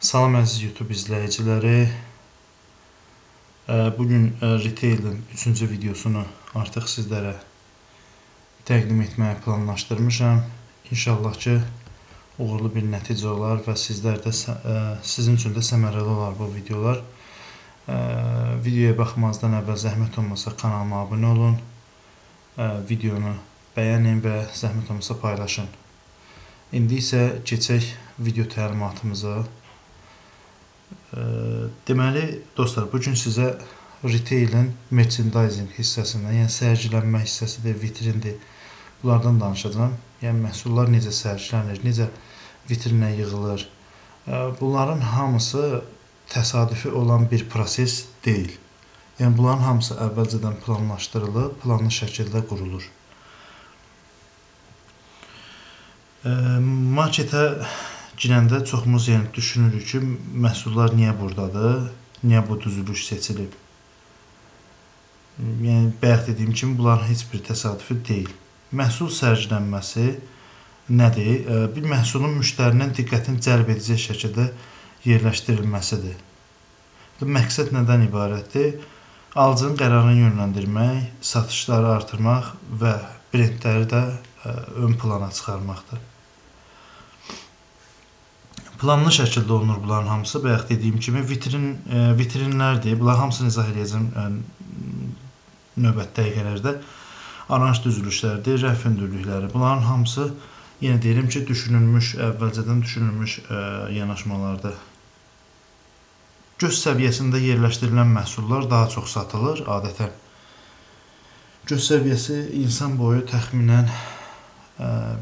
Salam əziz YouTube izləyiciləri. Bugün Retail'in 3-cü videosunu artıq sizlərə təqdim etməyi planlaşdırmışam. İnşallah ki, uğurlu bir nəticə olar və sizin üçün də səmərəli olar bu videolar. Videoya baxmazdan əvvəl zəhmət olmasa kanalıma abunə olun. Videonu bəyənin və zəhmət olmasa paylaşın. İndi isə keçək video təlimatımıza. Deməli, dostlar, bugün sizə Retail'in merchandising hissəsindən, yəni sərgilənmə hissəsidir, vitrindir, bunlardan danışacağım. Yəni, məhsullar necə sərgilənir, necə vitrinə yığılır. Bunların hamısı təsadüfi olan bir proses deyil. Yəni, bunların hamısı əvvəlcədən planlaşdırılıb, planlı şəkildə qurulur. Marketə girəndə çoxumuz düşünürük ki, məhsullar niyə buradadır, niyə bu düzülüş seçilib. Yəni, bayaq dediyim kimi, bunların heç bir təsadüfi deyil. Məhsul sərgilənməsi nədir? Bir məhsulun müştərinin diqqətini cəlb edəcək şəkildə yerləşdirilməsidir. Məqsəd nədən ibarətdir? Alıcının qərarını yönləndirmək, satışları artırmaq və brendləri də ön plana çıxarmaqdır. Planlı şəkildə olunur bunların hamısı. Bayaq dediyim kimi, vitrinlərdir. Bunlar hamısını izah edəcəm növbəti dəqiqələrdə. Aranj düzülüşlərdir, rəf hündürlükləri. Bunların hamısı, yenə deyirəm ki, əvvəlcədən düşünülmüş yanaşmalardır. Göz səviyyəsində yerləşdirilən məhsullar daha çox satılır adətən. Göz səviyyəsi insan boyu təxminən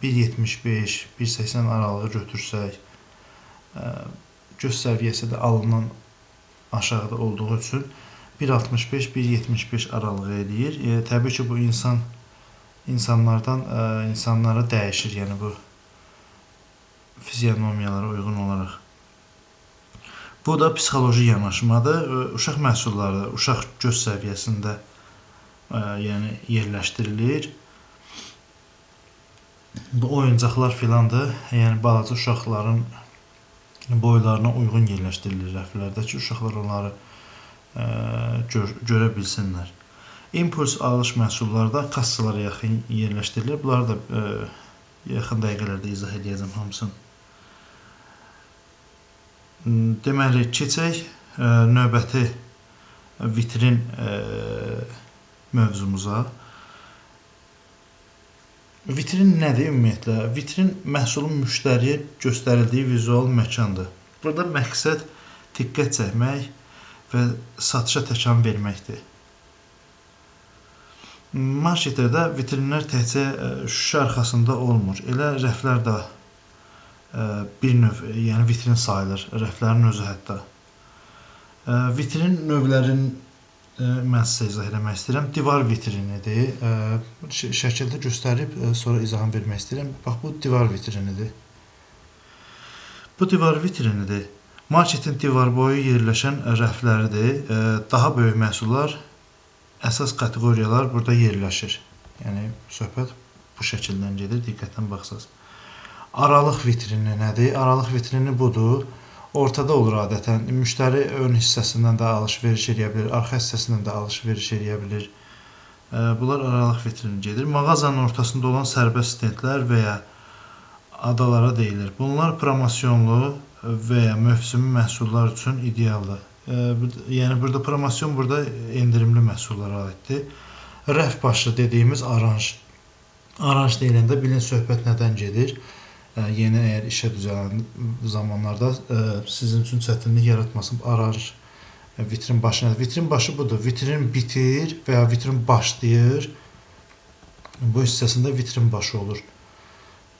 1.75-1.80 aralığı götürsək, göz səviyyəsi də alından aşağıda olduğu üçün 1.65-1.75 aralığı eləyir. Təbii ki, bu insanlardan insanlara dəyişir, yəni bu fizionomiyalara uyğun olaraq. Bu da psixoloji yanaşmadır. Uşaq məhsulları uşaq göz səviyyəsində yerləşdirilir. Bu oyuncaqlar filandır. Yəni, balaca uşaqların boylarına uyğun yerləşdirilir rəflərdə ki, uşaqlar onları görə bilsinlər. İmpuls alış məhsullarda kassalara yaxın yerləşdirilir. Bunları da yaxın dəqiqələrdə izah edəcəm hamısını. Deməli, keçək növbəti vitrin mövzumuza. Vitrin nədir ümumiyyətlə? Vitrin məhsulun müştəriyə göstərildiyi vizual məkandır. Burada məqsəd diqqət çəkmək və satışa təkan verməkdir. Marketlərdə vitrinlər təkcə şüşə arxasında olmur. Elə rəflər də bir növ, yəni vitrin sayılır, rəflərin özü hətta. Vitrin növlərini mən sizə izah eləmək istəyirəm. Divar vitrinidir. Şəkildə göstərib, sonra izahını vermək istəyirəm. Bax, bu divar vitrinidir. Bu divar vitrinidir. Marketin divar boyu yerləşən rəfləridir. Daha böyük məhsullar, əsas kateqoriyalar burada yerləşir. Yəni, söhbət bu şəkildən gedir, diqqətlə baxsaq. Aralıq vitrini nədir? Aralıq vitrini budur. Ortada olur adətən. Müştəri ön hissəsindən də alış-veriş edə bilir, arxa hissəsindən də alış-veriş edə bilir. Bunlar aralıq vitrini gedir. Mağazanın ortasında olan sərbəst stendlər və ya adalara deyilir. Bunlar promosyonlu və ya mövsümi məhsullar üçün idealdır. Yəni, burada promosyon, burada endirimli məhsullara aiddir. Rəf başı dediyimiz aranj. Aranj deyiləndə bilin söhbət nədən gedir? Yeni əgər işə düzələn zamanlarda sizin üçün çətinlik yaratmasın. Aranj, vitrin başı nədir? Vitrin başı budur. Vitrin bitir və ya vitrin başlayır. Bu hissəsində vitrin başı olur.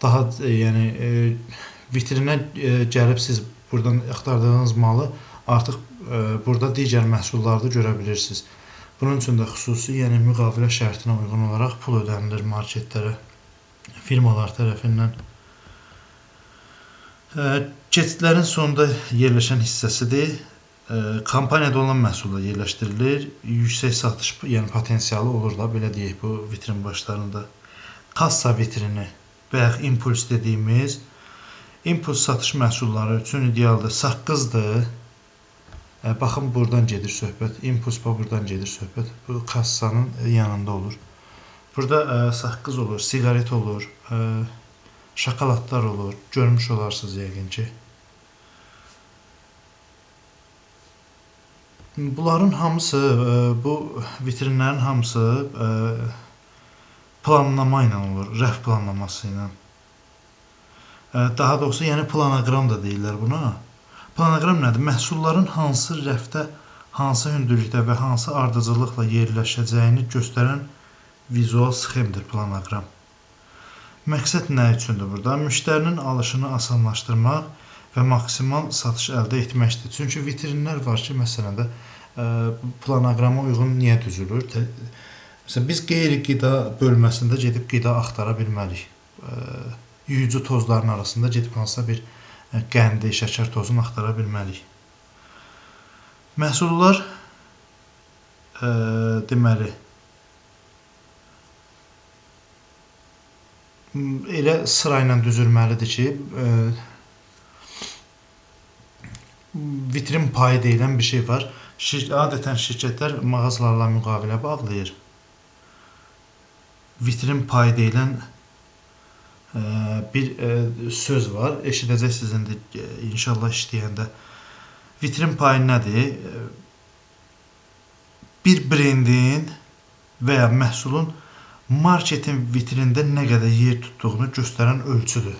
Daha, yəni, vitrinə gəlib siz buradan axtardığınız malı artıq burada digər məhsullarda görə bilirsiniz. Bunun üçün də xüsusi, yəni müqavilə şərtinə uyğun olaraq pul ödənilir marketlərə, firmalar tərəfindən. Keçidlərin sonunda yerləşən hissəsidir. Kampaniyada olan məhsullar yerləşdirilir. Yüksək satış, yəni potensialı olur da, belə deyək, bu vitrin başlarında. Kassa vitrini, bayaq impuls dediyimiz. impuls satış məhsulları üçün idealdır. Saqqızdır. Baxın, buradan gedir söhbət. Impuls buradan gedir söhbət. Bu kassanın yanında olur. Burada saqqız olur, siqaret olur, şokoladlar olur. Görmüş olarsınız yəqin ki. Bunların hamısı, bu vitrinlərin hamısı planlama ilə olur, rəf planlaması ilə. Daha doğrusu, yəni planoqram da deyirlər buna. Planoqram nədir? Məhsulların hansı rəfdə, hansı hündürlükdə və hansı ardıcıllıqla yerləşəcəyini göstərən vizual sxemdir planoqram. Məqsəd nə üçündür burada? Müştərinin alışını asanlaşdırmaq və maksimal satış əldə etməkdir. Çünki vitrinlər var ki, məsələn də planoqrama uyğun niyə düzülür? Məsələn, biz qeyri-qida bölməsində gedib qida axtara bilmərik. Yuyucu tozların arasında gedib hansısa bir qəndi, şəkər tozunu axtara bilmərik. Məhsullar deməli elə sırayla düzülməlidir ki, vitrin payı deyilən bir şey var. Adətən şirkətlər mağazalarla müqavilə bağlayır. Vitrin payı deyilən bir söz var. Eşidəcəksiniz indi inşallah işləyəndə. Vitrin payı nədir? Bir brendin və ya məhsulun marketin vitrində nə qədər yer tutduğunu göstərən ölçüdür.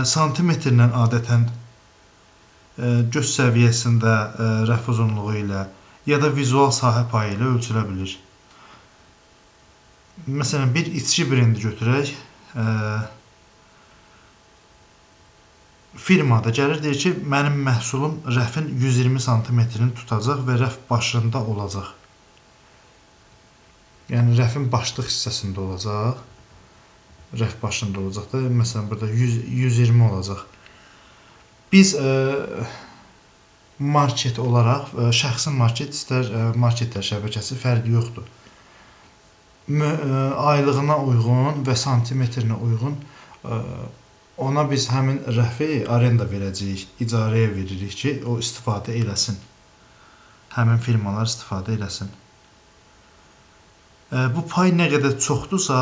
Santimetrlə adətən göz səviyyəsində rəf uzunluğu ilə ya da vizual sahə payı ilə ölçülə bilir. Məsələn, bir içki brendi götürək. Firmada gəlir, deyir ki, mənim məhsulum rəfin 120 santimetrini tutacaq və rəf başında olacaq. Yəni, rəfin başlıq hissəsində olacaq. Rəf başında olacaq da, məsələn, burada 120 olacaq. Biz market olaraq, şəxsi market, istər marketlər şəbəkəsi fərqi yoxdur. Aylığına uyğun və santimetrinə uyğun ona biz həmin rəfi arenda verəcəyik, icarəyə veririk ki, o istifadə eləsin. Həmin firmalar istifadə eləsin. Bu pay nə qədər çoxdursa,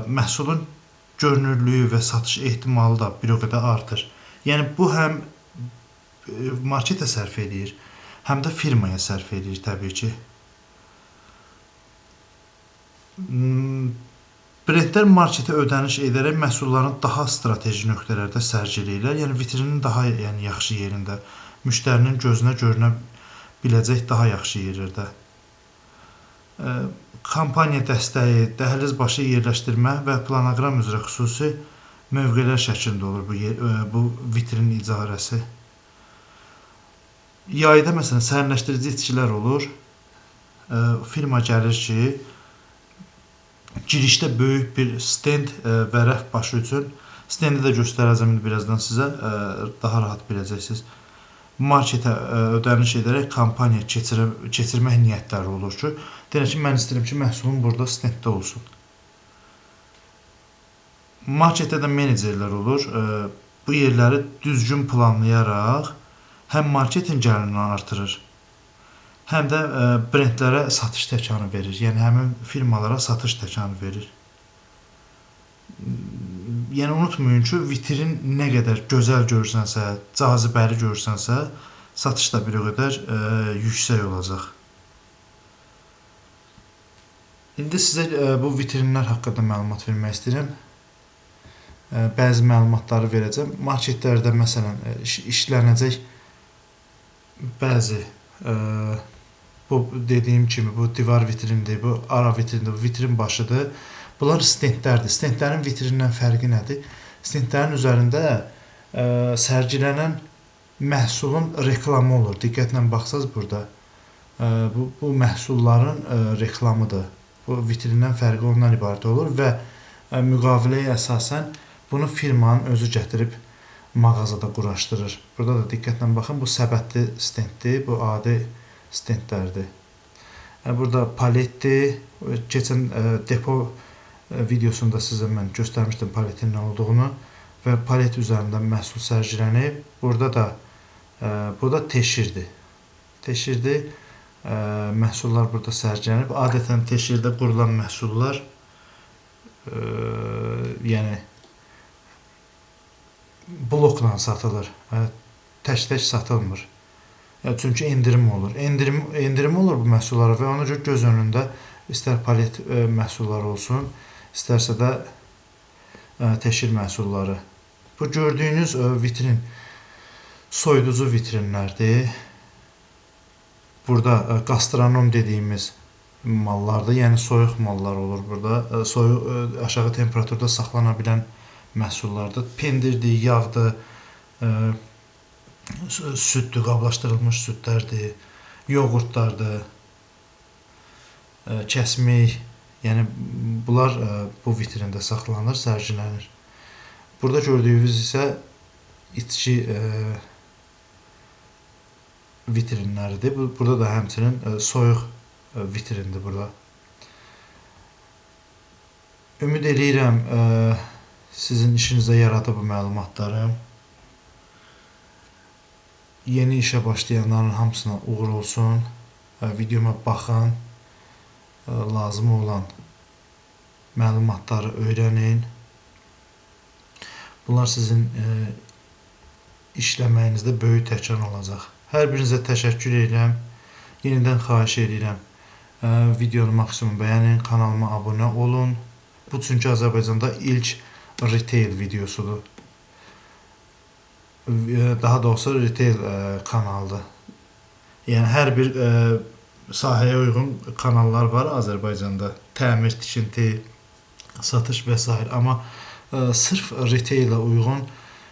məhsulun görünürlüyü və satış ehtimalı da bir o qədər artır. Yəni, bu həm marketə sərf edir, həm də firmaya sərf edir təbii ki. Brendlər marketə ödəniş edərək məhsulların daha strateji nöqtələrdə sərgiləyirlər. Yəni, vitrinin daha yaxşı yerində, müştərinin gözünə görünə biləcək daha yaxşı yerlərdə. Kampaniya dəstəyi, dəhliz başı yerləşdirmə və planoqram üzrə xüsusi mövqelər şəklində olur bu vitrin icarəsi. Yayda, məsələn, sərinləşdirici içkilər olur. Firma gəlir ki, girişdə böyük bir stend və rəf başı üçün, stendi də göstərəcəm birazdan sizə, daha rahat biləcəksiniz. Marketə ödəniş edərək kampaniya keçirmək niyyətləri olur ki, deyək ki, mən istəyirəm ki, məhsulum burada stenddə olsun. Marketdə də menecerlər olur. Bu yerləri düzgün planlayaraq həm marketin gəlini artırır, həm də brendlərə satış təkanı verir. Yəni, həmin firmalara satış təkanı verir. Yəni, unutmayın ki, vitrin nə qədər gözəl görsənsə, cazibəli görsənsə, satış da bir o qədər yüksək olacaq. İndi sizə bu vitrinlər haqqında məlumat vermək istəyirəm. Bəzi məlumatları verəcəm. Marketlərdə, məsələn, işlənəcək bəzi, bu dediyim kimi, bu divar vitrindir, bu ara vitrindir, bu vitrin başıdır. Bunlar stendlərdir. Stendlərin vitrindən fərqi nədir? Stendlərin üzərində sərgilənən məhsulun reklamı olur. Diqqətlə baxsaz burada. Bu məhsulların reklamıdır. Bu vitrindən fərqi ondan ibarət olur və müqaviləyə əsasən bunu firmanın özü gətirib mağazada quraşdırır. Burada da diqqətlə baxın, bu səbətli stenddir, bu adi stendlərdir. Burada paletdir, keçən depo videosunda sizə mən göstərmişdim paletin nə olduğunu. və palet üzərində məhsul sərgilənib. Burada da bu da teşirdir. Teşirdir. Məhsullar burada sərgilənib. Adətən teşirdə qurulan məhsullar yəni blokla satılır. Tək-tək satılmır. Çünki endirim olur. Endirim olur bu məhsullara və ona görə göz önündə istər palet məhsulları olsun, istərsə də teşhir məhsulları. Bu gördüyünüz vitrin soyuducu vitrinlərdir. Burada gastronom dediyimiz mallardır, yəni soyuq mallar olur burada. Aşağı temperaturda saxlana bilən məhsullardır. Pendirdir, yağdır, süddür, qablaşdırılmış südlərdir, yoğurtlardır, kəsmik, yəni bunlar bu vitrində saxlanır, sərgilənir. Burada gördüyünüz isə içki vitrinləridir. Burada da həmçinin soyuq vitrindir burada. Ümid edirəm sizin işinizə yaradı bu məlumatlarım. Yeni işə başlayanların hamısına uğur olsun. Videoma baxın. Lazım olan məlumatları öyrənin. Bunlar sizin işləməyinizdə böyük təkan olacaq. Hər birinizə təşəkkür edirəm. Yenidən xahiş edirəm. Videonu maksimum bəyənin, kanalıma abunə olun. Bu çünki Azərbaycanda ilk retail videosudur. Daha doğrusu retail kanaldır. Yəni hər bir sahəyə uyğun kanallar var Azərbaycanda. Təmir, tikinti, satış və s. Amma sırf retailə uyğun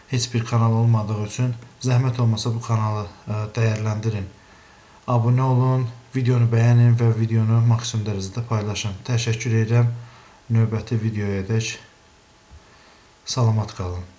heç bir kanal olmadığı üçün zəhmət olmasa bu kanalı dəyərləndirin. Abunə olun, videonu bəyənin və videonu maksimum dərəcədə paylaşın. Təşəkkür edirəm. Növbəti videoya dək salamat qalın.